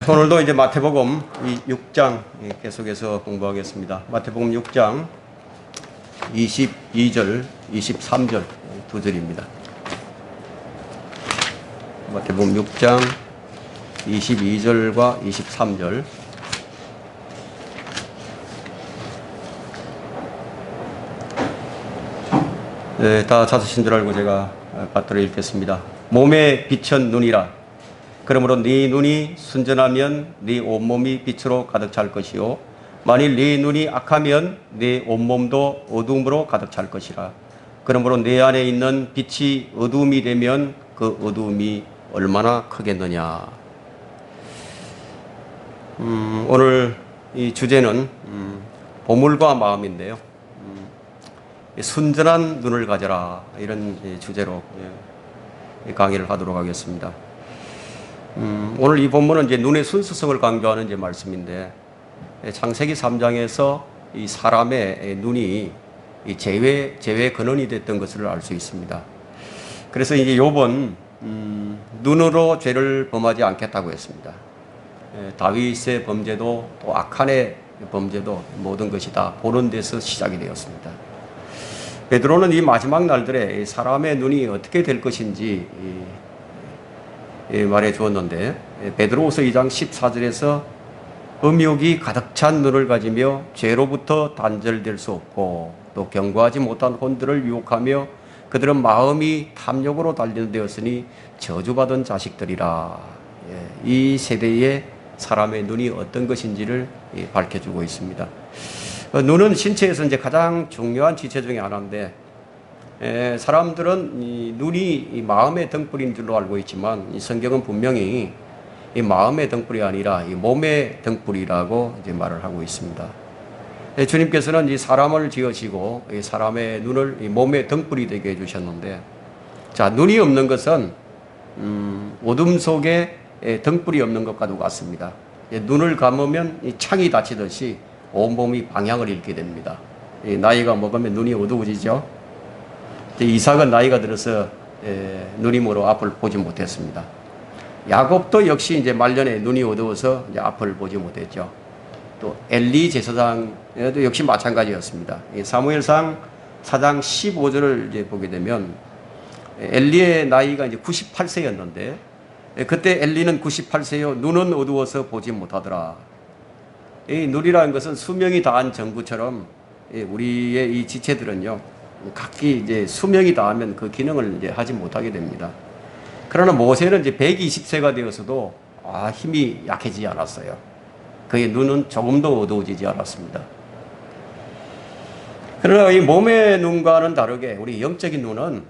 오늘도 이제 마태복음 이 6장 계속해서 공부하겠습니다. 마태복음 6장 22절, 23절 두 절입니다. 마태복음 6장 22절과 23절. 네, 다 찾으신 줄 알고 제가 받들어 읽겠습니다. 몸에 빛은 눈이라. 그러므로 네 눈이 순전하면 네 온몸이 빛으로 가득 찰 것이요 만일 네 눈이 악하면 네 온몸도 어두움으로 가득 찰 것이라. 그러므로 내 안에 있는 빛이 어두움이 되면 그 어두움이 얼마나 크겠느냐. 오늘 이 주제는 보물과 마음인데요. 순전한 눈을 가져라, 이런 주제로 강의를 하도록 하겠습니다. 오늘 이 본문은 이제 눈의 순수성을 강조하는 이제 말씀인데, 창세기 3장에서 이 사람의 눈이 이 죄의 근원이 됐던 것을 알 수 있습니다. 그래서 이제 욥은 눈으로 죄를 범하지 않겠다고 했습니다. 다윗의 범죄도 또 악한의 범죄도 모든 것이 다 보는 데서 시작이 되었습니다. 베드로는 이 마지막 날들에 사람의 눈이 어떻게 될 것인지 말해 주었는데, 베드로후서 2장 14절에서 음욕이 가득 찬 눈을 가지며 죄로부터 단절될 수 없고 또 경고하지 못한 혼들을 유혹하며 그들은 마음이 탐욕으로 단련되었으니 저주받은 자식들이라. 이 세대의 사람의 눈이 어떤 것인지를 밝혀주고 있습니다. 눈은 신체에서 이제 가장 중요한 지체 중에 하나인데, 사람들은 이 눈이 이 마음의 등불인 줄로 알고 있지만 이 성경은 분명히 이 마음의 등불이 아니라 이 몸의 등불이라고 이제 말을 하고 있습니다. 주님께서는 이 사람을 지으시고 이 사람의 눈을 이 몸의 등불이 되게 해주셨는데, 자, 눈이 없는 것은 어둠 속에 등불이 없는 것과 같습니다. 눈을 감으면 이 창이 닫히듯이 온몸이 방향을 잃게 됩니다. 나이가 먹으면 눈이 어두워지죠. 이삭은 나이가 들어서 누님으로 앞을 보지 못했습니다. 야곱도 역시 이제 말년에 눈이 어두워서 이제 앞을 보지 못했죠. 또 엘리 제사장도 역시 마찬가지였습니다. 사무엘상 4장 15절을 이제 보게 되면 엘리의 나이가 이제 98세였는데 그때 엘리는 98세요 눈은 어두워서 보지 못하더라. 이 눈이라는 것은 수명이 다한 정구처럼 우리의 이 지체들은요, 각기 이제 수명이 다하면 그 기능을 이제 하지 못하게 됩니다. 그러나 모세는 이제 120세가 되어서도 힘이 약해지지 않았어요. 그의 눈은 조금도 어두워지지 않았습니다. 그러나 이 몸의 눈과는 다르게 우리 영적인 눈은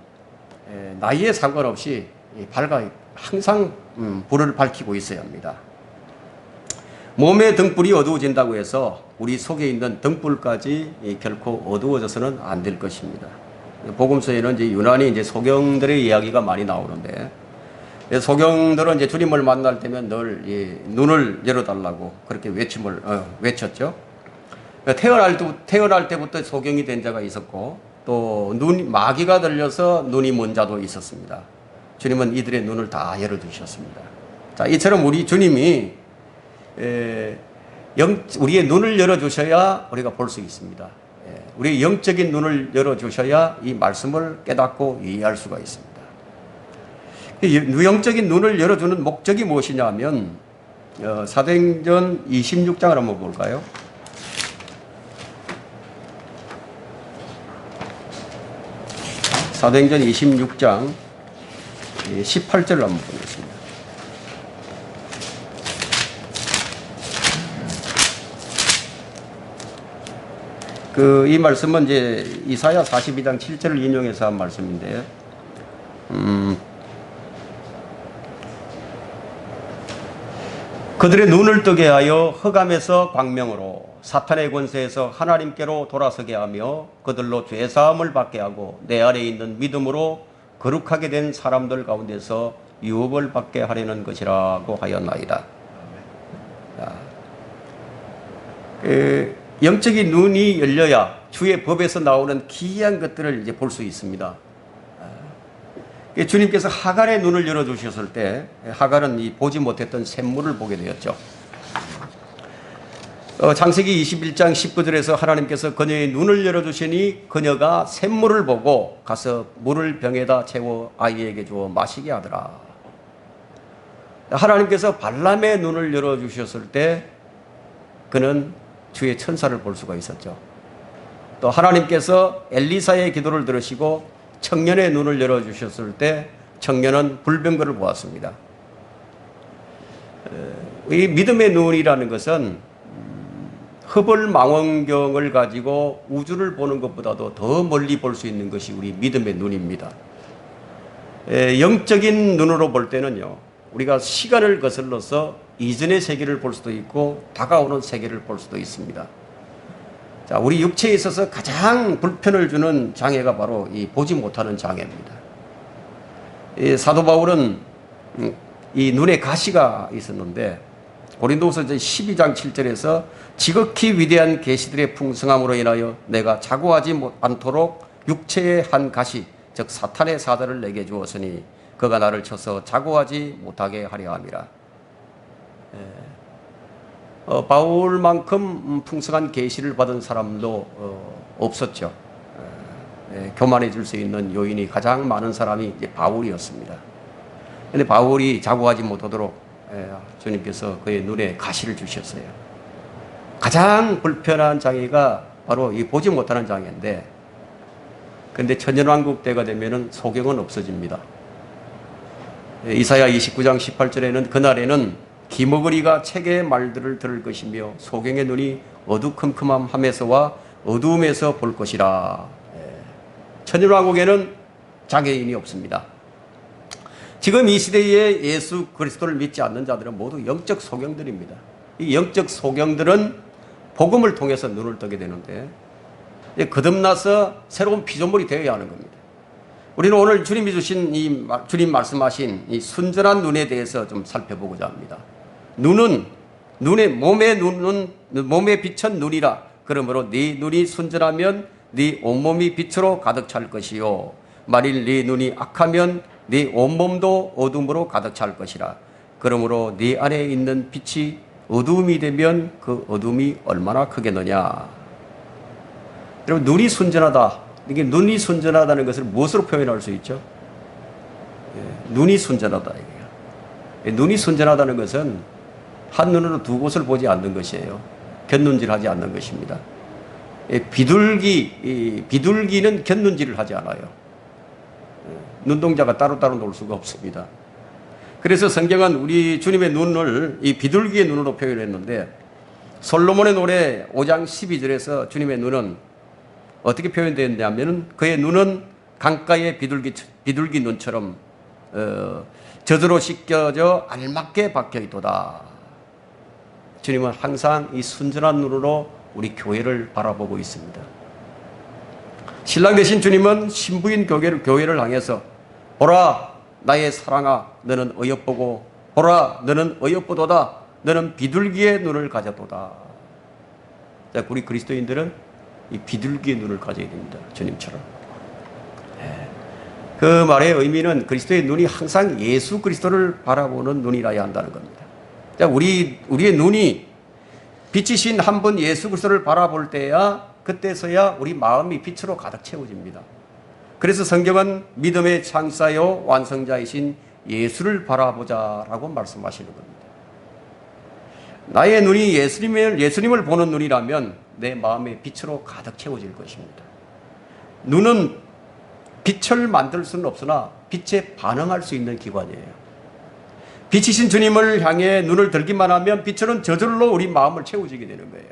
나이에 상관없이 항상 불을 밝히고 있어야 합니다. 몸의 등불이 어두워진다고 해서 우리 속에 있는 등불까지 결코 어두워져서는 안 될 것입니다. 복음서에는 이제 유난히 이제 소경들의 이야기가 많이 나오는데, 소경들은 이제 주님을 만날 때면 늘 눈을 열어달라고 그렇게 외쳤죠. 태어날 때부터 소경이 된 자가 있었고, 또 마귀가 들려서 눈이 먼 자도 있었습니다. 주님은 이들의 눈을 다 열어주셨습니다. 자, 이처럼 우리 주님이 우리의 눈을 열어주셔야 우리가 볼 수 있습니다. 우리의 영적인 눈을 열어주셔야 이 말씀을 깨닫고 이해할 수가 있습니다. 영적인 눈을 열어주는 목적이 무엇이냐 하면, 사도행전 26장을 한번 볼까요? 사도행전 26장 18절을 한번 보겠습니다. 이 말씀은 이제 이사야 42장 7절을 인용해서 한 말씀인데, 그들의 눈을 뜨게 하여 흑암에서 광명으로 사탄의 권세에서 하나님께로 돌아서게 하며 그들로 죄사함을 받게 하고 내 안에 있는 믿음으로 거룩하게 된 사람들 가운데서 유업을 받게 하려는 것이라고 하였나이다. 영적인 눈이 열려야 주의 법에서 나오는 기이한 것들을 이제 볼 수 있습니다. 주님께서 하갈의 눈을 열어주셨을 때 하갈은 이 보지 못했던 샘물을 보게 되었죠. 창세기 21장 19절에서 하나님께서 그녀의 눈을 열어주시니 그녀가 샘물을 보고 가서 물을 병에다 채워 아이에게 주어 마시게 하더라. 하나님께서 발람의 눈을 열어주셨을 때 그는 주의 천사를 볼 수가 있었죠. 또 하나님께서 엘리사의 기도를 들으시고 청년의 눈을 열어주셨을 때 청년은 불병거를 보았습니다. 이 믿음의 눈이라는 것은 허벌 망원경을 가지고 우주를 보는 것보다도 더 멀리 볼 수 있는 것이 우리 믿음의 눈입니다. 영적인 눈으로 볼 때는요, 우리가 시간을 거슬러서 이전의 세계를 볼 수도 있고 다가오는 세계를 볼 수도 있습니다. 자, 우리 육체에 있어서 가장 불편을 주는 장애가 바로 이 보지 못하는 장애입니다. 이 사도 바울은 이 눈에 가시가 있었는데 고린도후서 12장 7절에서 지극히 위대한 계시들의 풍성함으로 인하여 내가 자고하지 않도록 육체의 한 가시 즉 사탄의 사자를 내게 주었으니 그가 나를 쳐서 자고하지 못하게 하려 함이라. 바울만큼 풍성한 계시를 받은 사람도 없었죠. 교만해질 수 있는 요인이 가장 많은 사람이 이제 바울이었습니다. 그런데 바울이 자고하지 못하도록 주님께서 그의 눈에 가시를 주셨어요. 가장 불편한 장애가 바로 이 보지 못하는 장애인데, 그런데 천년왕국 때가 되면은 소경은 없어집니다. 이사야 29장 18절에는 그날에는 기머거리가 책의 말들을 들을 것이며 소경의 눈이 어두컴컴함에서와 어두움에서 볼 것이라. 천년왕국에는 장애인이 없습니다. 지금 이 시대에 예수 그리스도를 믿지 않는 자들은 모두 영적 소경들입니다. 이 영적 소경들은 복음을 통해서 눈을 뜨게 되는데 거듭나서 새로운 피조물이 되어야 하는 겁니다. 우리는 오늘 주님이 주신 주님 말씀하신 이 순전한 눈에 대해서 좀 살펴보고자 합니다. 눈은 몸의 빛은 눈이라. 그러므로 네 눈이 순전하면 네 온몸이 빛으로 가득 찰 것이요 만일 네 눈이 악하면 네 온몸도 어둠으로 가득 찰 것이라. 그러므로 네 안에 있는 빛이 어두움이 되면 그 어둠이 얼마나 크겠느냐. 여러분, 눈이 순전하다. 이게 눈이 순전하다는 것을 무엇으로 표현할 수 있죠? 눈이 순전하다. 눈이 순전하다는 것은 한 눈으로 두 곳을 보지 않는 것이에요. 곁눈질하지 않는 것입니다. 비둘기는 곁눈질을 하지 않아요. 눈동자가 따로따로 놀 수가 없습니다. 그래서 성경은 우리 주님의 눈을 이 비둘기의 눈으로 표현했는데, 솔로몬의 노래 5장 12절에서 주님의 눈은 어떻게 표현되었냐면 그의 눈은 강가의 비둘기 눈처럼 젖으로 씻겨져 알맞게 박혀 있도다. 주님은 항상 이 순전한 눈으로 우리 교회를 바라보고 있습니다. 신랑 되신 주님은 신부인 교회를 향해서 보라 나의 사랑아 너는 어여쁘고 보라 너는 어여쁘도다 너는 비둘기의 눈을 가졌도다. 자, 우리 그리스도인들은 이 비둘기의 눈을 가져야 됩니다. 주님처럼. 그 말의 의미는 그리스도의 눈이 항상 예수 그리스도를 바라보는 눈이라야 한다는 겁니다. 자, 우리의 눈이 빛이신 한 분 예수 그리스도를 바라볼 때야 그때서야 우리 마음이 빛으로 가득 채워집니다. 그래서 성경은 믿음의 창사요 완성자이신 예수를 바라보자라고 말씀하시는 겁니다. 나의 눈이 예수님을 보는 눈이라면 내 마음의 빛으로 가득 채워질 것입니다. 눈은 빛을 만들 수는 없으나 빛에 반응할 수 있는 기관이에요. 빛이신 주님을 향해 눈을 들기만 하면 빛은 저절로 우리 마음을 채워지게 되는 거예요.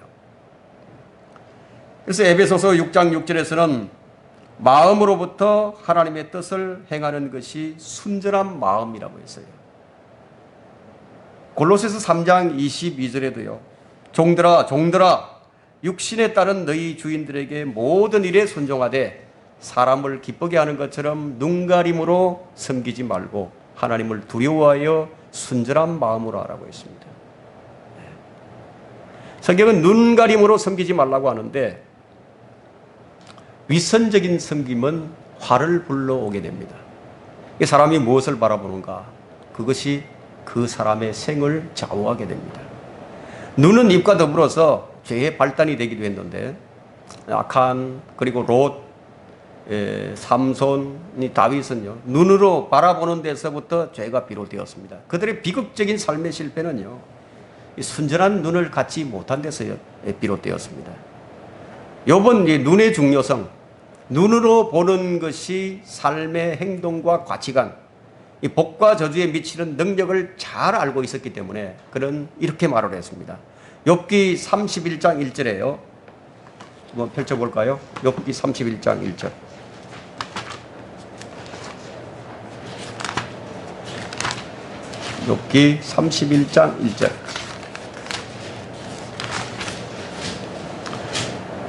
그래서 에베소서 6장 6절에서는 마음으로부터 하나님의 뜻을 행하는 것이 순전한 마음이라고 했어요. 골로새서 3장 22절에도요. 종들아 육신에 따른 너희 주인들에게 모든 일에 순종하되 사람을 기쁘게 하는 것처럼 눈가림으로 섬기지 말고 하나님을 두려워하여 순전한 마음으로 하라고 했습니다. 성경은 눈가림으로 섬기지 말라고 하는데 위선적인 섬김은 화를 불러오게 됩니다. 이 사람이 무엇을 바라보는가? 그것이 그 사람의 생을 좌우하게 됩니다. 눈은 입과 더불어서 죄의 발단이 되기도 했는데 아칸 그리고 롯, 삼손, 다윗은요 눈으로 바라보는 데서부터 죄가 비롯되었습니다. 그들의 비극적인 삶의 실패는요 이 순전한 눈을 갖지 못한 데서 비롯되었습니다. 욥은 이 눈의 중요성, 눈으로 보는 것이 삶의 행동과 가치관, 이 복과 저주에 미치는 능력을 잘 알고 있었기 때문에 그는 이렇게 말을 했습니다. 욥기 31장 1절에요. 한번 펼쳐볼까요? 욥기 31장 1절. 욥기 31장 1절.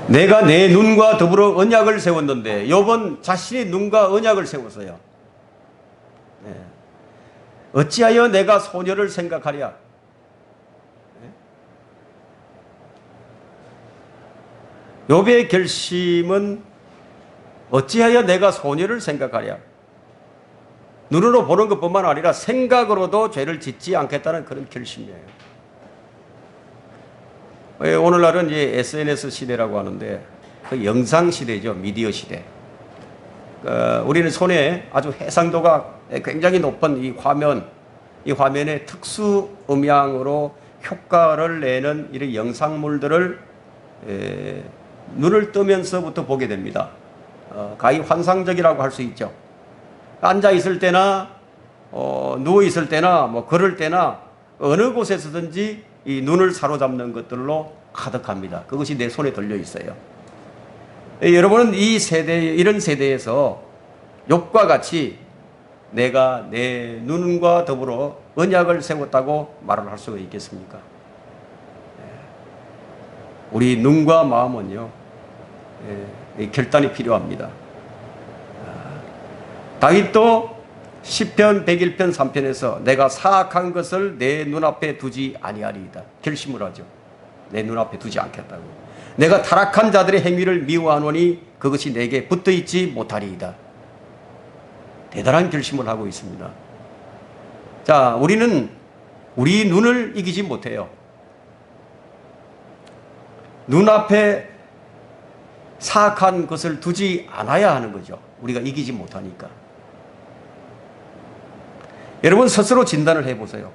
내가 내 눈과 더불어 언약을 세웠는데, 욥은 자신의 눈과 언약을 세웠어요. 네. 어찌하여 내가 소녀를 생각하랴? 네. 욥의 결심은 어찌하여 내가 소녀를 생각하랴? 눈으로 보는 것뿐만 아니라 생각으로도 죄를 짓지 않겠다는 그런 결심이에요. 오늘날은 이제 SNS 시대라고 하는데 그 영상 시대죠. 미디어 시대. 우리는 손에 아주 해상도가 굉장히 높은 이 화면에 특수 음향으로 효과를 내는 이런 영상물들을 눈을 뜨면서부터 보게 됩니다. 가히 환상적이라고 할 수 있죠. 앉아 있을 때나 누워 있을 때나 뭐 걸을 때나 어느 곳에서든지 이 눈을 사로잡는 것들로 가득합니다. 그것이 내 손에 들려 있어요. 여러분은 이런 세대에서 욥과 같이 내가 내 눈과 더불어 언약을 세웠다고 말을 할 수가 있겠습니까? 우리 눈과 마음은요, 결단이 필요합니다. 다윗도 시편 101편 3편에서 내가 사악한 것을 내 눈앞에 두지 아니하리이다. 결심을 하죠. 내 눈앞에 두지 않겠다고. 내가 타락한 자들의 행위를 미워하노니 그것이 내게 붙어있지 못하리이다. 대단한 결심을 하고 있습니다. 자, 우리는 우리 눈을 이기지 못해요. 눈앞에 사악한 것을 두지 않아야 하는 거죠. 우리가 이기지 못하니까. 여러분 스스로 진단을 해보세요.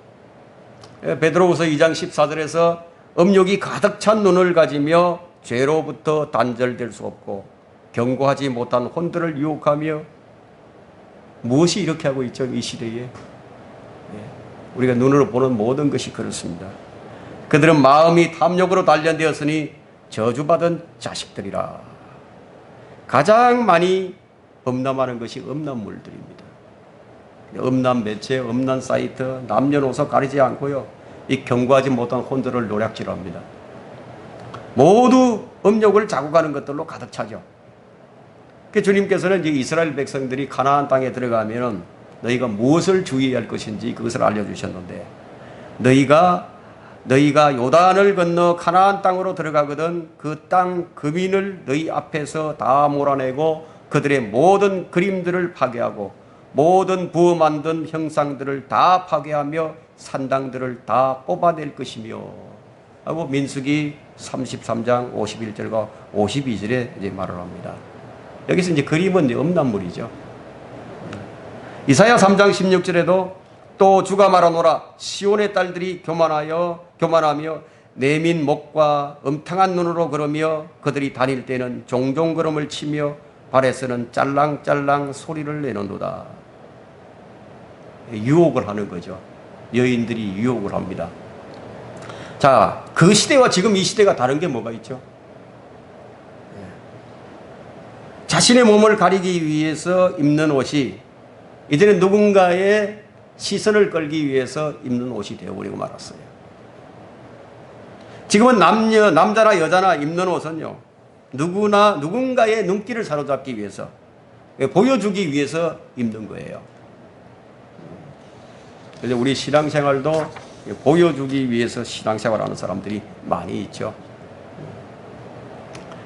베드로후서 2장 14절에서 음욕이 가득 찬 눈을 가지며 죄로부터 단절될 수 없고 경고하지 못한 혼들을 유혹하며 무엇이 이렇게 하고 있죠? 이 시대에 우리가 눈으로 보는 모든 것이 그렇습니다. 그들은 마음이 탐욕으로 단련되었으니 저주받은 자식들이라. 가장 많이 범람하는 것이 음란물들입니다. 음란 매체, 음란 사이트, 남녀노소 가리지 않고요, 이 경고하지 못한 혼들을 노략질합니다. 모두 음욕을 자극하는 것들로 가득 차죠. 그 주님께서는 이제 이스라엘 백성들이 가나안 땅에 들어가면은 너희가 무엇을 주의해야 할 것인지 그것을 알려주셨는데, 너희가 요단을 건너 가나안 땅으로 들어가거든 그 땅 거민을 너희 앞에서 다 몰아내고 그들의 모든 그림들을 파괴하고 모든 부어 만든 형상들을 다 파괴하며 산당들을 다 뽑아낼 것이며 하고 민수기 33장 51절과 52절에 이제 말을 합니다. 여기서 이제 그림은 이제 음란물이죠. 이사야 3장 16절에도 또 주가 말하노라 시온의 딸들이 교만하며 내민 목과 음탕한 눈으로 걸으며 그들이 다닐 때는 종종 걸음을 치며 발에서는 짤랑짤랑 소리를 내는도다. 유혹을 하는 거죠. 여인들이 유혹을 합니다. 자, 그 시대와 지금 이 시대가 다른 게 뭐가 있죠? 자신의 몸을 가리기 위해서 입는 옷이 이제는 누군가의 시선을 끌기 위해서 입는 옷이 되어버리고 말았어요. 지금은 남자나 여자나 입는 옷은요, 누군가의 눈길을 사로잡기 위해서, 보여주기 위해서 입는 거예요. 그래서 우리 신앙생활도 보여주기 위해서 신앙생활하는 사람들이 많이 있죠.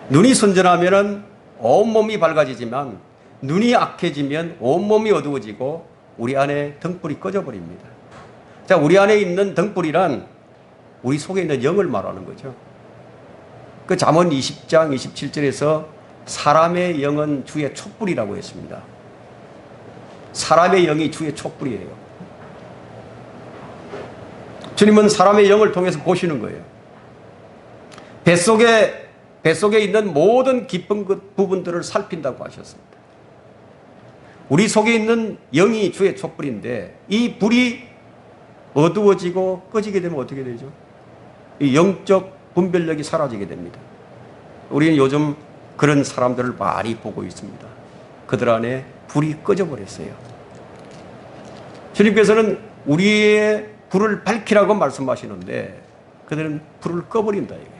눈이 순전하면 온몸이 밝아지지만 눈이 악해지면 온몸이 어두워지고 우리 안에 등불이 꺼져버립니다. 자, 우리 안에 있는 등불이란 우리 속에 있는 영을 말하는 거죠. 그 잠언 20장 27절에서 사람의 영은 주의 촛불이라고 했습니다. 사람의 영이 주의 촛불이에요. 주님은 사람의 영을 통해서 보시는 거예요. 뱃속에 있는 모든 깊은 부분들을 살핀다고 하셨습니다. 우리 속에 있는 영이 주의 촛불인데 이 불이 어두워지고 꺼지게 되면 어떻게 되죠? 이 영적 분별력이 사라지게 됩니다. 우리는 요즘 그런 사람들을 많이 보고 있습니다. 그들 안에 불이 꺼져버렸어요. 주님께서는 우리의 불을 밝히라고 말씀하시는데 그들은 불을 꺼버린다 이거예요.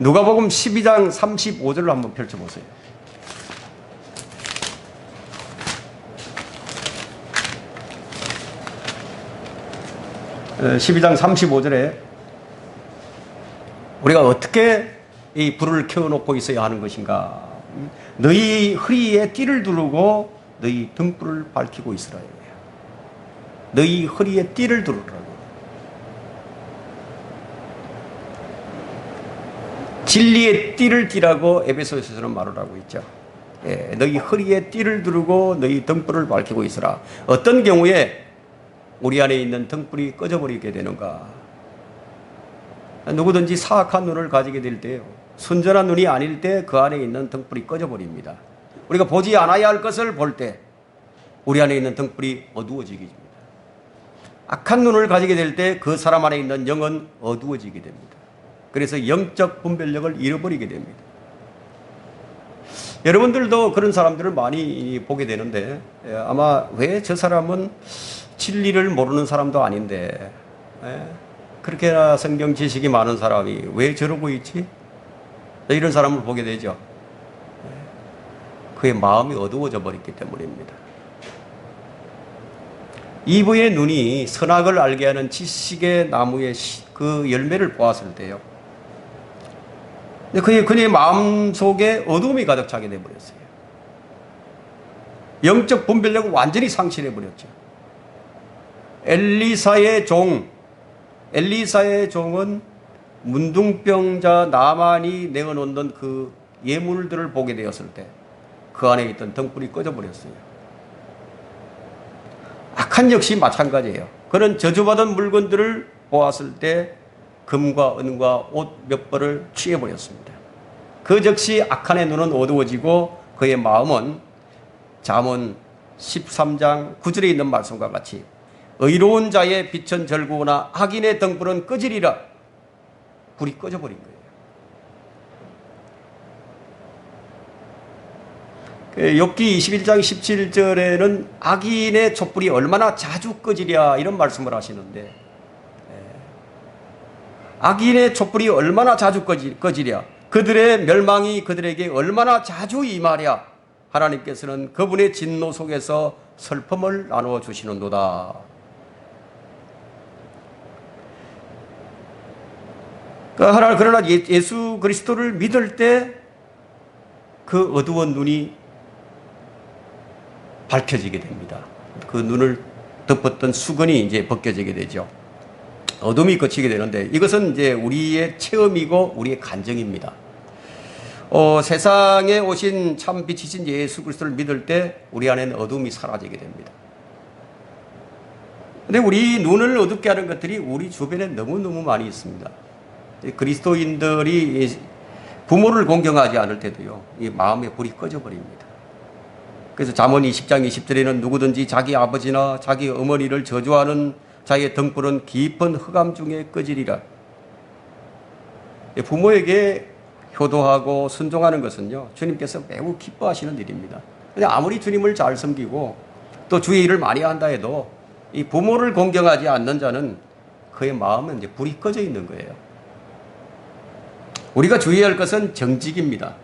누가복음 12장 35절을 한번 펼쳐보세요. 12장 35절에 우리가 어떻게 이 불을 켜놓고 있어야 하는 것인가? 너희 허리에 띠를 두르고 너희 등불을 밝히고 있으라. 너희 허리에 띠를 두르라고. 진리의 띠를 띠라고 에베소서에서는 말을 하고 있죠. 예, 너희 허리에 띠를 두르고 너희 등불을 밝히고 있으라. 어떤 경우에 우리 안에 있는 등불이 꺼져버리게 되는가? 누구든지 사악한 눈을 가지게 될 때요, 순전한 눈이 아닐 때 그 안에 있는 등불이 꺼져버립니다. 우리가 보지 않아야 할 것을 볼 때 우리 안에 있는 등불이 어두워지게 됩니다. 악한 눈을 가지게 될 때 그 사람 안에 있는 영은 어두워지게 됩니다. 그래서 영적 분별력을 잃어버리게 됩니다. 여러분들도 그런 사람들을 많이 보게 되는데 아마 왜 저 사람은 진리를 모르는 사람도 아닌데 그렇게나 성경 지식이 많은 사람이 왜 저러고 있지? 이런 사람을 보게 되죠. 그의 마음이 어두워져 버렸기 때문입니다. 이브의 눈이 선악을 알게 하는 지식의 나무의 그 열매를 보았을 때요, 그의 마음 속에 어두움이 가득 차게 되어버렸어요. 영적 분별력을 완전히 상실해버렸죠. 엘리사의 종은 문둥병자 나만이 내어놓는 그 예물들을 보게 되었을 때 그 안에 있던 등불이 꺼져버렸어요. 악한 역시 마찬가지예요. 그런 저주받은 물건들을 보았을 때 금과 은과 옷 몇 벌을 취해버렸습니다. 그 즉시 악한의 눈은 어두워지고 그의 마음은 잠언 13장 9절에 있는 말씀과 같이 의로운 자의 빛은 절구나 악인의 등불은 꺼지리라. 불이 꺼져버린 거예요. 욥기 21장 17절에는 악인의 촛불이 얼마나 자주 꺼지랴 이런 말씀을 하시는데, 악인의 촛불이 얼마나 자주 꺼지랴, 그들의 멸망이 그들에게 얼마나 자주 임하랴. 하나님께서는 그분의 진노 속에서 슬픔을 나누어 주시는도다. 그러나 예수 그리스도를 믿을 때 그 어두운 눈이 밝혀지게 됩니다. 그 눈을 덮었던 수건이 이제 벗겨지게 되죠. 어둠이 거치게 되는데 이것은 이제 우리의 체험이고 우리의 간증입니다. 세상에 오신 참 빛이신 예수 그리스도를 믿을 때 우리 안에는 어둠이 사라지게 됩니다. 근데 우리 눈을 어둡게 하는 것들이 우리 주변에 너무너무 많이 있습니다. 그리스도인들이 부모를 공경하지 않을 때도요, 이 마음의 불이 꺼져버립니다. 그래서 잠언 20장 20절에는 누구든지 자기 아버지나 자기 어머니를 저주하는 자의 등불은 깊은 흑암 중에 꺼지리라. 부모에게 효도하고 순종하는 것은요, 주님께서 매우 기뻐하시는 일입니다. 근데 아무리 주님을 잘 섬기고 또 주의 일을 많이 한다 해도 이 부모를 공경하지 않는 자는 그의 마음은 이제 불이 꺼져 있는 거예요. 우리가 주의할 것은 정직입니다.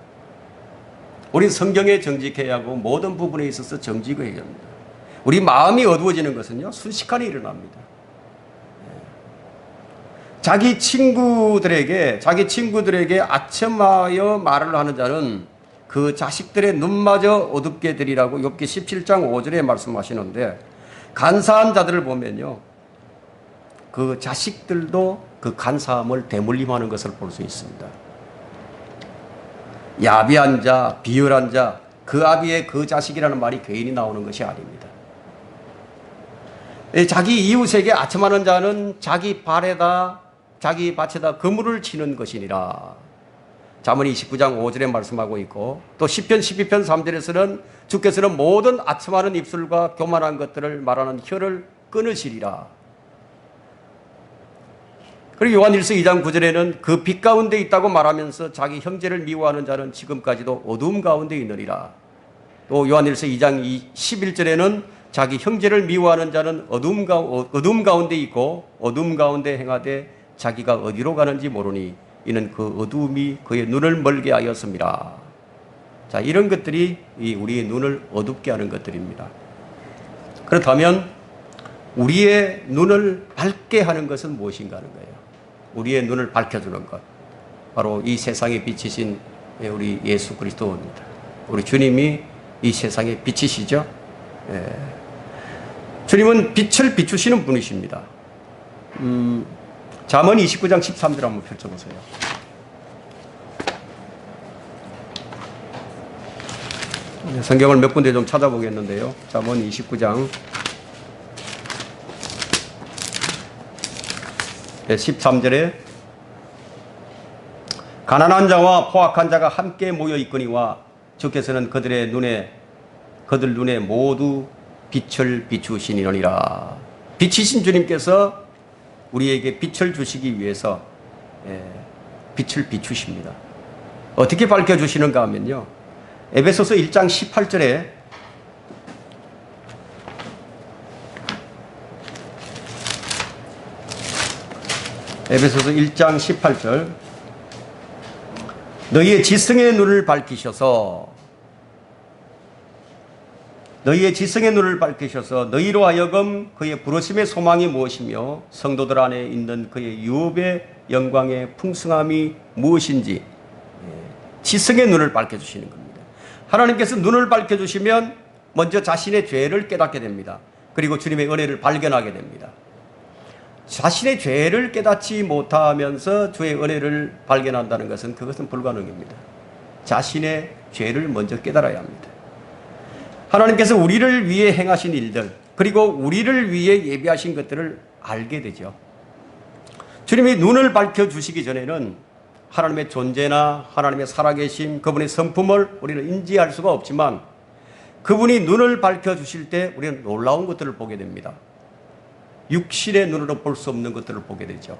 우린 성경에 정직해야 하고 모든 부분에 있어서 정직해야 합니다. 우리 마음이 어두워지는 것은요, 순식간에 일어납니다. 자기 친구들에게 아첨하여 말을 하는 자는 그 자식들의 눈마저 어둡게 되리라고 욥기 17장 5절에 말씀하시는데, 간사한 자들을 보면요, 그 자식들도 그 간사함을 대물림하는 것을 볼 수 있습니다. 야비한 자, 비열한 자, 그 아비의 그 자식이라는 말이 괜히 나오는 것이 아닙니다. 자기 이웃에게 아첨하는 자는 자기 발에다, 자기 밭에다 그물을 치는 것이니라. 잠언 29장 5절에 말씀하고 있고, 또 시편 12편 3절에서는 주께서는 모든 아첨하는 입술과 교만한 것들을 말하는 혀를 끊으시리라. 그리고 요한일서 2장 9절에는 그 빛 가운데 있다고 말하면서 자기 형제를 미워하는 자는 지금까지도 어두움 가운데 있느니라. 또 요한일서 2장 11절에는 자기 형제를 미워하는 자는 어두움 가운데 있고 어두움 가운데 행하되 자기가 어디로 가는지 모르니 이는 그 어두움이 그의 눈을 멀게 하였습니다. 자, 이런 것들이 우리의 눈을 어둡게 하는 것들입니다. 그렇다면 우리의 눈을 밝게 하는 것은 무엇인가 하는 거예요. 우리의 눈을 밝혀주는 것, 바로 이 세상에 비치신 우리 예수 그리스도입니다. 우리 주님이 이 세상의 빛이시죠. 주님은 빛을 비추시는 분이십니다. 잠언 29장 13절 한번 펼쳐보세요. 성경을 몇 군데 좀 찾아보겠는데요. 잠언 29장 13절에 가난한 자와 포악한 자가 함께 모여 있거니와 주께서는 그들 눈에 모두 빛을 비추시니라. 빛이신 주님께서 우리에게 빛을 주시기 위해서 빛을 비추십니다. 어떻게 밝혀주시는가 하면요, 에베소서 1장 18절에 에베소서 1장 18절, 너희의 지성의 눈을 밝히셔서 너희로 하여금 그의 부르심의 소망이 무엇이며 성도들 안에 있는 그의 유업의 영광의 풍성함이 무엇인지, 지성의 눈을 밝혀주시는 겁니다. 하나님께서 눈을 밝혀주시면 먼저 자신의 죄를 깨닫게 됩니다. 그리고 주님의 은혜를 발견하게 됩니다. 자신의 죄를 깨닫지 못하면서 주의 은혜를 발견한다는 것은 그것은 불가능입니다. 자신의 죄를 먼저 깨달아야 합니다. 하나님께서 우리를 위해 행하신 일들, 그리고 우리를 위해 예비하신 것들을 알게 되죠. 주님이 눈을 밝혀주시기 전에는 하나님의 존재나 하나님의 살아계심, 그분의 성품을 우리는 인지할 수가 없지만, 그분이 눈을 밝혀주실 때 우리는 놀라운 것들을 보게 됩니다. 육신의 눈으로 볼 수 없는 것들을 보게 되죠.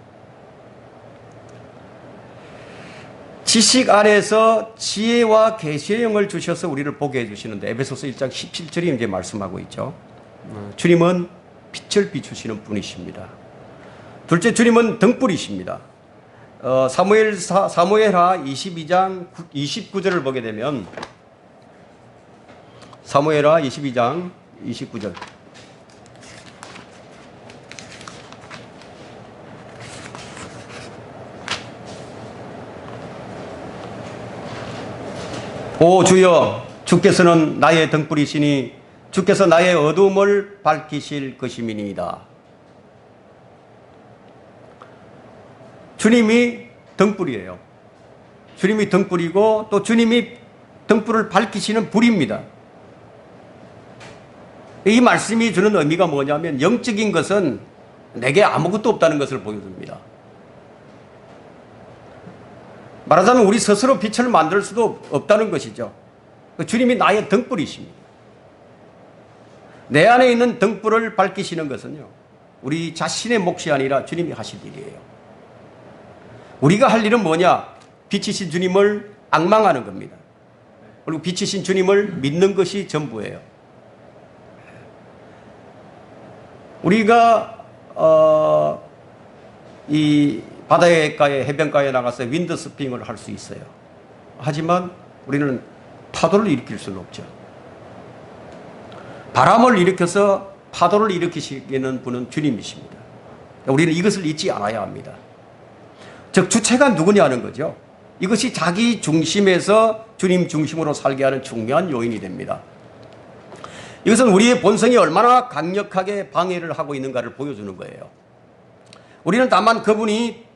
지식 안에서 지혜와 계시의 영을 주셔서 우리를 보게 해주시는데, 에베소서 1장 17절이 이제 말씀하고 있죠. 주님은 빛을 비추시는 분이십니다. 둘째, 주님은 등불이십니다. 사무엘하 22장 29절을 보게 되면, 사무엘하 22장 29절, 오 주여, 주께서는 나의 등불이시니 주께서 나의 어두움을 밝히실 것임이니이다. 주님이 등불이에요. 주님이 등불이고 또 주님이 등불을 밝히시는 불입니다. 이 말씀이 주는 의미가 뭐냐면, 영적인 것은 내게 아무것도 없다는 것을 보여줍니다. 말하자면 우리 스스로 빛을 만들 수도 없다는 것이죠. 주님이 나의 등불이십니다. 내 안에 있는 등불을 밝히시는 것은요, 우리 자신의 몫이 아니라 주님이 하실 일이에요. 우리가 할 일은 뭐냐? 빛이신 주님을 앙망하는 겁니다. 그리고 빛이신 주님을 믿는 것이 전부예요. 우리가 이 바닷가에, 해변가에 나가서 윈드서핑을 할 수 있어요. 하지만 우리는 파도를 일으킬 수는 없죠. 바람을 일으켜서 파도를 일으키시는 분은 주님이십니다. 우리는 이것을 잊지 않아야 합니다. 즉, 주체가 누구냐는 거죠. 이것이 자기 중심에서 주님 중심으로 살게 하는 중요한 요인이 됩니다. 이것은 우리의 본성이 얼마나 강력하게 방해를 하고 있는가를 보여주는 거예요. 우리는 다만 그분이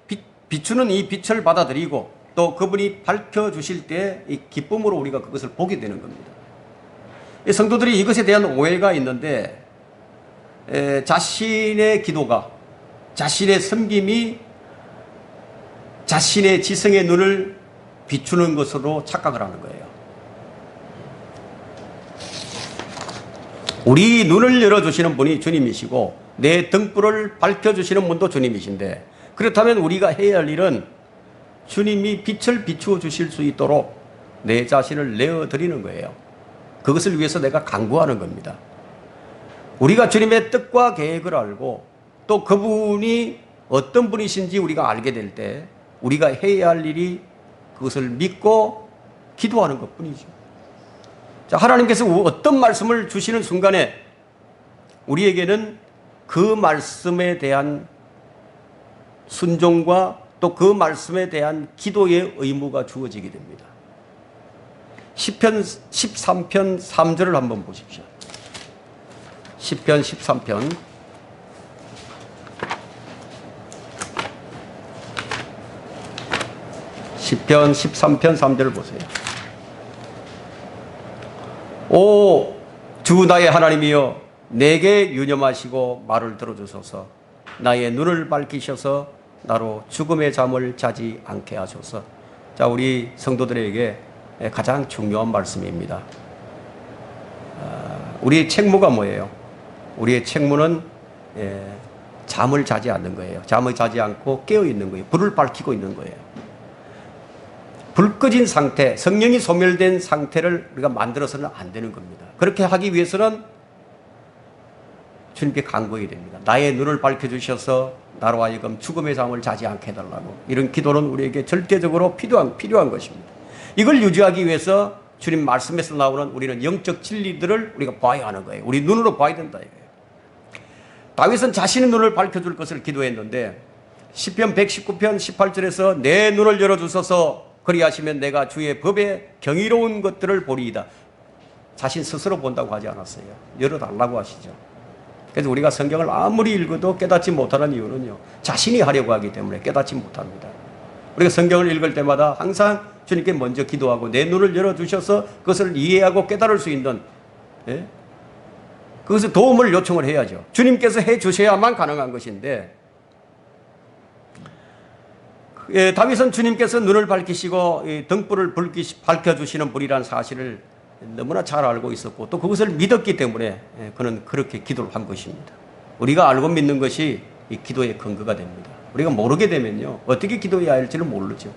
비추는 이 빛을 받아들이고 또 그분이 밝혀주실 때 이 기쁨으로 우리가 그것을 보게 되는 겁니다. 이 성도들이 이것에 대한 오해가 있는데 자신의 기도가, 자신의 섬김이 자신의 지성의 눈을 비추는 것으로 착각을 하는 거예요. 우리 눈을 열어주시는 분이 주님이시고 내 등불을 밝혀주시는 분도 주님이신데, 그렇다면 우리가 해야 할 일은 주님이 빛을 비추어 주실 수 있도록 내 자신을 내어드리는 거예요. 그것을 위해서 내가 간구하는 겁니다. 우리가 주님의 뜻과 계획을 알고 또 그분이 어떤 분이신지 우리가 알게 될 때 우리가 해야 할 일이 그것을 믿고 기도하는 것뿐이죠. 자, 하나님께서 어떤 말씀을 주시는 순간에 우리에게는 그 말씀에 대한 순종과 또 그 말씀에 대한 기도의 의무가 주어지게 됩니다. 시편 13편 3절을 한번 보십시오. 시편 13편 시편 13편 3절을 보세요. 오 주 나의 하나님이여, 내게 유념하시고 말을 들어주소서. 나의 눈을 밝히셔서 나로 죽음의 잠을 자지 않게 하소서. 자, 우리 성도들에게 가장 중요한 말씀입니다. 우리의 책무가 뭐예요? 우리의 책무는 잠을 자지 않는 거예요. 잠을 자지 않고 깨어 있는 거예요. 불을 밝히고 있는 거예요. 불 꺼진 상태, 성령이 소멸된 상태를 우리가 만들어서는 안 되는 겁니다. 그렇게 하기 위해서는 주님께 간구해야 됩니다. 나의 눈을 밝혀주셔서 나로 하여금 죽음의 잠을 자지 않게 해달라고. 이런 기도는 우리에게 절대적으로 필요한 것입니다. 이걸 유지하기 위해서 주님 말씀에서 나오는 우리는 영적 진리들을 우리가 봐야 하는 거예요. 우리 눈으로 봐야 된다 이거예요. 다윗은 자신의 눈을 밝혀줄 것을 기도했는데 시편 119편 18절에서 내 눈을 열어주소서, 그리하시면 내가 주의 법에 경이로운 것들을 보리이다. 자신 스스로 본다고 하지 않았어요. 열어달라고 하시죠. 그래서 우리가 성경을 아무리 읽어도 깨닫지 못하는 이유는요, 자신이 하려고 하기 때문에 깨닫지 못합니다. 우리가 성경을 읽을 때마다 항상 주님께 먼저 기도하고 내 눈을 열어주셔서 그것을 이해하고 깨달을 수 있는 그것을 도움을 요청을 해야죠. 주님께서 해주셔야만 가능한 것인데, 다윗은 주님께서 눈을 밝히시고 등불을 밝혀주시는 분이라는 사실을 너무나 잘 알고 있었고 또 그것을 믿었기 때문에 그는 그렇게 기도를 한 것입니다. 우리가 알고 믿는 것이 이 기도의 근거가 됩니다. 우리가 모르게 되면요, 어떻게 기도해야 할지를 모르죠.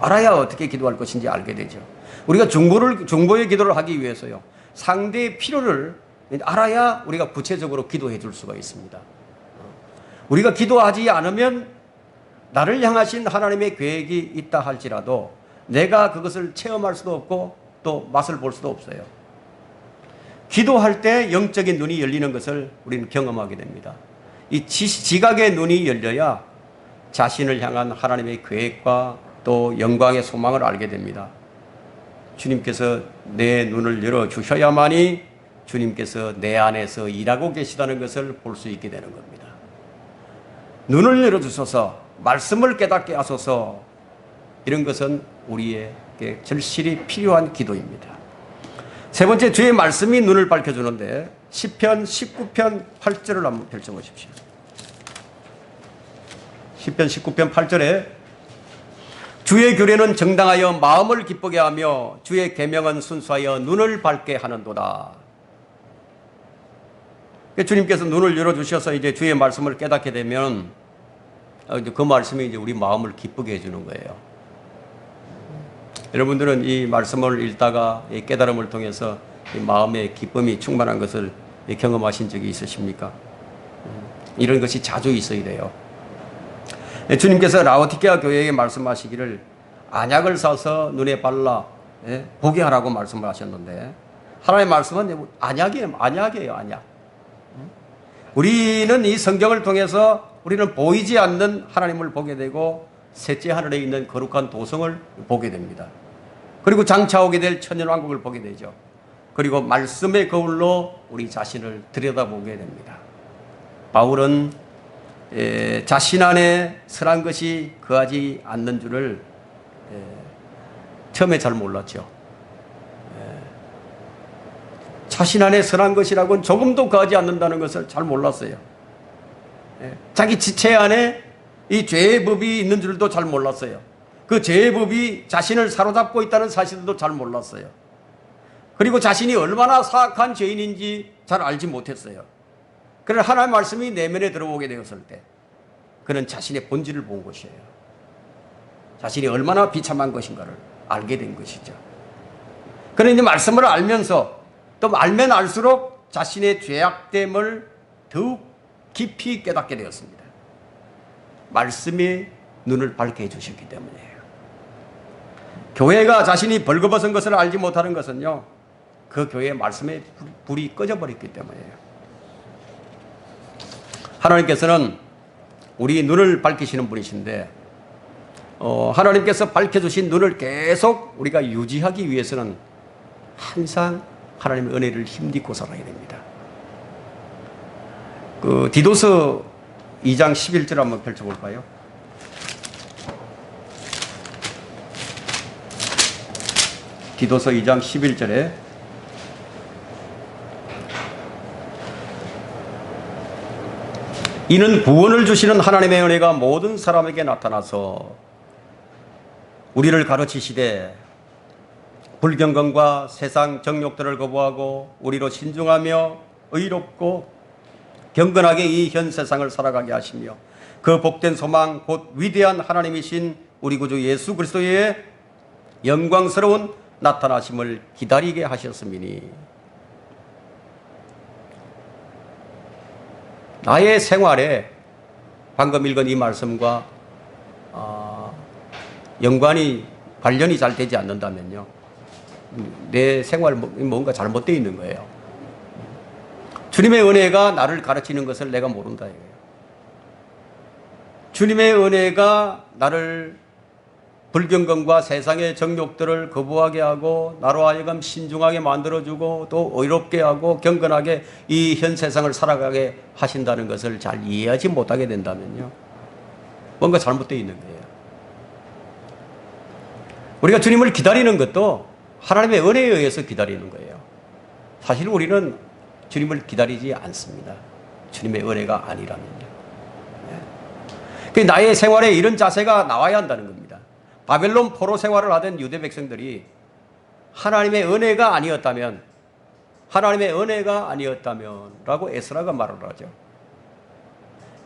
알아야 어떻게 기도할 것인지 알게 되죠. 우리가 중보의 기도를 하기 위해서요, 상대의 필요를 알아야 우리가 구체적으로 기도해 줄 수가 있습니다. 우리가 기도하지 않으면 나를 향하신 하나님의 계획이 있다 할지라도 내가 그것을 체험할 수도 없고 또 맛을 볼 수도 없어요. 기도할 때 영적인 눈이 열리는 것을 우리는 경험하게 됩니다. 이 지각의 눈이 열려야 자신을 향한 하나님의 계획과 또 영광의 소망을 알게 됩니다. 주님께서 내 눈을 열어주셔야만이 주님께서 내 안에서 일하고 계시다는 것을 볼 수 있게 되는 겁니다. 눈을 열어주셔서 말씀을 깨닫게 하소서. 이런 것은 우리에게 절실히 필요한 기도입니다. 세 번째, 주의 말씀이 눈을 밝혀주는데 시편 19편 8절을 한번 펼쳐보십시오. 시편 19편 8절에 주의 규례는 정당하여 마음을 기쁘게 하며 주의 계명은 순수하여 눈을 밝게 하는도다. 주님께서 눈을 열어주셔서 이제 주의 말씀을 깨닫게 되면 그 말씀이 이제 우리 마음을 기쁘게 해주는 거예요. 여러분들은 이 말씀을 읽다가 이 깨달음을 통해서 이 마음의 기쁨이 충만한 것을 경험하신 적이 있으십니까? 이런 것이 자주 있어야 돼요. 주님께서 라오디게아 교회에 말씀하시기를 안약을 사서 눈에 발라 보게 하라고 말씀을 하셨는데, 하나님의 말씀은 안약이에요. 안약. 우리는 이 성경을 통해서 우리는 보이지 않는 하나님을 보게 되고 셋째 하늘에 있는 거룩한 도성을 보게 됩니다. 그리고 장차 오게 될 천년왕국을 보게 되죠. 그리고 말씀의 거울로 우리 자신을 들여다보게 됩니다. 바울은 자신 안에 선한 것이 거하지 않는 줄을 처음에 잘 몰랐죠. 자신 안에 선한 것이라고는 조금도 거하지 않는다는 것을 잘 몰랐어요. 자기 지체 안에 이 죄의 법이 있는 줄도 잘 몰랐어요. 그 죄의 법이 자신을 사로잡고 있다는 사실도 잘 몰랐어요. 그리고 자신이 얼마나 사악한 죄인인지 잘 알지 못했어요. 그러나 하나님의 말씀이 내면에 들어오게 되었을 때 그는 자신의 본질을 본 것이에요. 자신이 얼마나 비참한 것인가를 알게 된 것이죠. 그는 이제 말씀을 알면서 또 알면 알수록 자신의 죄악됨을 더욱 깊이 깨닫게 되었습니다. 말씀이 눈을 밝게 해주셨기 때문이에요. 교회가 자신이 벌거벗은 것을 알지 못하는 것은요, 그 교회의 말씀에 불이 꺼져버렸기 때문이에요. 하나님께서는 우리 눈을 밝히시는 분이신데 하나님께서 밝혀주신 눈을 계속 우리가 유지하기 위해서는 항상 하나님의 은혜를 힘입고 살아야 됩니다. 그 디도서 2장 11절 한번 펼쳐볼까요? 디도서 2장 11절에 이는 구원을 주시는 하나님의 은혜가 모든 사람에게 나타나서 우리를 가르치시되 불경건과 세상 정욕들을 거부하고 우리로 신중하며 의롭고 경건하게 이 현 세상을 살아가게 하시며 그 복된 소망 곧 위대한 하나님이신 우리 구주 예수 그리스도의 영광스러운 나타나심을 기다리게 하셨음이니 나의 생활에 방금 읽은 이 말씀과 연관이 관련이 잘 되지 않는다면요, 내 생활 뭔가 잘못되어 있는 거예요. 주님의 은혜가 나를 가르치는 것을 내가 모른다 이거예요. 주님의 은혜가 나를 불경건과 세상의 정욕들을 거부하게 하고 나로 하여금 신중하게 만들어주고 또 의롭게 하고 경건하게 이 현 세상을 살아가게 하신다는 것을 잘 이해하지 못하게 된다면요, 뭔가 잘못되어 있는 거예요. 우리가 주님을 기다리는 것도 하나님의 은혜에 의해서 기다리는 거예요. 사실 우리는 주님을 기다리지 않습니다. 주님의 은혜가 아니라면요. 나의 생활에 이런 자세가 나와야 한다는 겁니다. 바벨론 포로 생활을 하던 유대 백성들이 하나님의 은혜가 아니었다면 라고 에스라가 말을 하죠.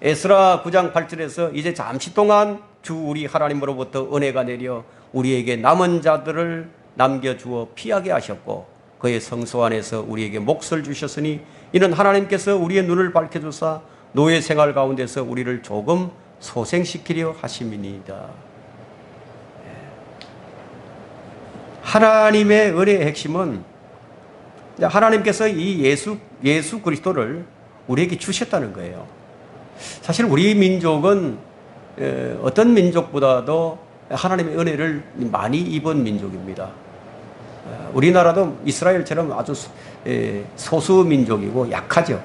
에스라 9장 8절에서 이제 잠시 동안 주 우리 하나님으로부터 은혜가 내려 우리에게 남은 자들을 남겨주어 피하게 하셨고 그의 성소 안에서 우리에게 몫을 주셨으니 이는 하나님께서 우리의 눈을 밝혀주사 노예 생활 가운데서 우리를 조금 소생시키려 하심이니이다. 하나님의 은혜의 핵심은 하나님께서 이 예수 그리스도를 우리에게 주셨다는 거예요. 사실 우리 민족은 어떤 민족보다도 하나님의 은혜를 많이 입은 민족입니다. 우리나라도 이스라엘처럼 아주 소수 민족이고 약하죠.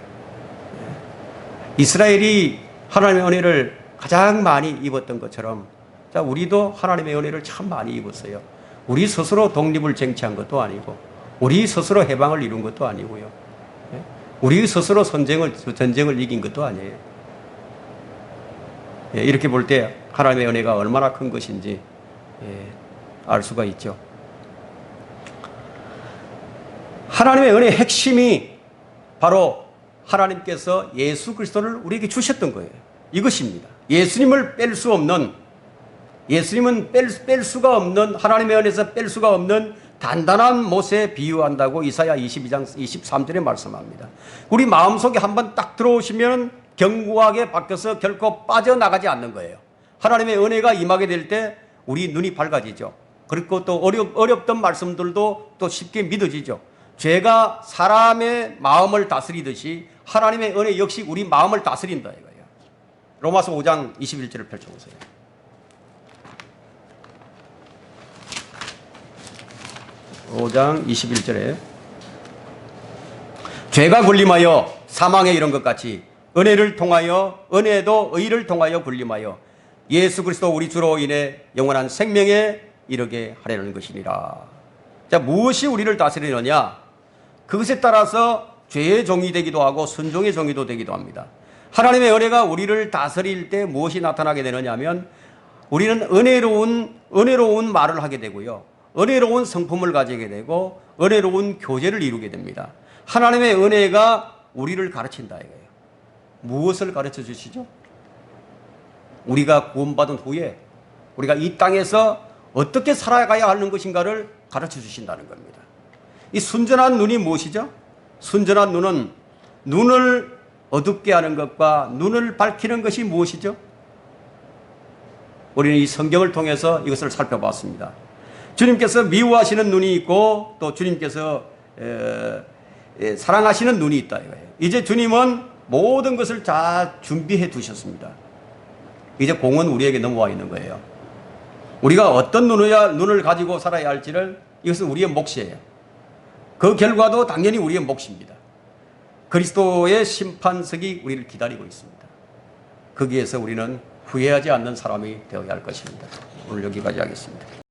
이스라엘이 하나님의 은혜를 가장 많이 입었던 것처럼 우리도 하나님의 은혜를 참 많이 입었어요. 우리 스스로 독립을 쟁취한 것도 아니고 우리 스스로 해방을 이룬 것도 아니고요. 우리 스스로 전쟁을 이긴 것도 아니에요. 이렇게 볼 때 하나님의 은혜가 얼마나 큰 것인지 알 수가 있죠. 하나님의 은혜의 핵심이 바로 하나님께서 예수 그리스도를 우리에게 주셨던 거예요. 이것입니다. 예수님은 뺄 수가 없는 하나님의 은혜에서 뺄 수가 없는 단단한 못에 비유한다고 이사야 22장 23절에 말씀합니다. 우리 마음속에 한번 딱 들어오시면 견고하게 바뀌어서 결코 빠져나가지 않는 거예요. 하나님의 은혜가 임하게 될 때 우리 눈이 밝아지죠. 그리고 또 어렵던 말씀들도 또 쉽게 믿어지죠. 죄가 사람의 마음을 다스리듯이 하나님의 은혜 역시 우리 마음을 다스린다 이거예요. 로마서 5장 21절을 펼쳐보세요. 5장 21절에 죄가 군림하여 사망에 이른 것 같이 은혜를 통하여 은혜도 의를 통하여 군림하여 예수 그리스도 우리 주로 인해 영원한 생명에 이르게 하려는 것이니라. 자, 무엇이 우리를 다스리느냐? 그것에 따라서 죄의 종이 되기도 하고 순종의 종이도 되기도 합니다. 하나님의 은혜가 우리를 다스릴 때 무엇이 나타나게 되느냐면 우리는 은혜로운 말을 하게 되고요. 은혜로운 성품을 가지게 되고 은혜로운 교제를 이루게 됩니다. 하나님의 은혜가 우리를 가르친다 이거예요. 무엇을 가르쳐 주시죠? 우리가 구원받은 후에 우리가 이 땅에서 어떻게 살아가야 하는 것인가를 가르쳐 주신다는 겁니다. 이 순전한 눈이 무엇이죠? 순전한 눈은 눈을 어둡게 하는 것과 눈을 밝히는 것이 무엇이죠? 우리는 이 성경을 통해서 이것을 살펴봤습니다. 주님께서 미워하시는 눈이 있고 또 주님께서 사랑하시는 눈이 있다 이거예요. 이제 주님은 모든 것을 다 준비해 두셨습니다. 이제 공은 우리에게 넘어와 있는 거예요. 우리가 어떤 눈을 가지고 살아야 할지를 이것은 우리의 몫이에요. 그 결과도 당연히 우리의 몫입니다. 그리스도의 심판석이 우리를 기다리고 있습니다. 거기에서 우리는 후회하지 않는 사람이 되어야 할 것입니다. 오늘 여기까지 하겠습니다.